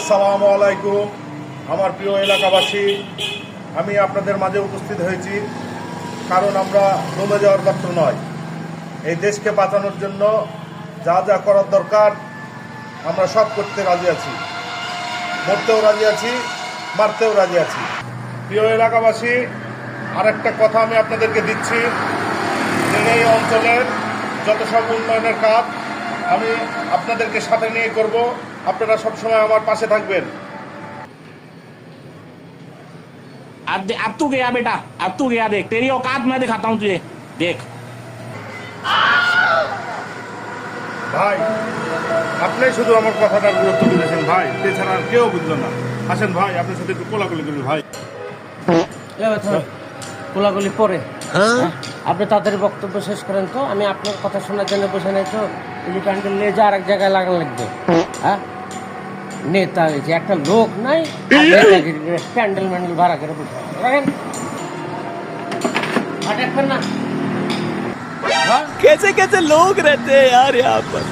আসসালামু আলাইকুম আমার প্রিয় এলাকাবাসী, আমি আপনাদের মাঝে উপস্থিত হয়েছি কারণ আমরা দমে যাওয়ার পাত্র নয়। এই দেশকে বাঁচানোর জন্য যা যা করার দরকার আমরা সব করতে রাজি আছি, মরতেও রাজি আছি, মারতেও রাজি আছি। প্রিয় এলাকাবাসী, আরেকটা কথা আমি আপনাদেরকে দিচ্ছি যে এই অঞ্চলের যত সব উন্নয়নের কাজ আমি আপনাদেরকে সাথে নিয়ে করব। আপনারা সবসময় আমার পাশে থাকবেন। अब तू गया बेटा, अब तू गया। देख तेरी औकात मैं दिखाता हूँ तुझे, देख। ভাই, আপনি শুধু আমার কথাটার গুরুত্ব দিয়েছেন ভাই, এছাড়া আর কেউ বুঝলো না। আসেন ভাই, আপনার সাথে একটু কোলাকুলি করি ভাই। কোলাগুলি পরে আপনি তাড়াতাড়ি বক্তব্য শেষ করেন তো। আমি আপনার কথা শোনার জন্য বসে নাই তো। এই প্যান্ডেল লেজা আর এক জায়গায় লাগানো লাগবে। হ্যাঁ, নেতা হয়েছে একটা লোক নাই, প্যান্ডেল ম্যান্ডেল ভাড়া করে বসে রাখেন। कैसे कैसे लोग रहते हैं यार यहाँ पर।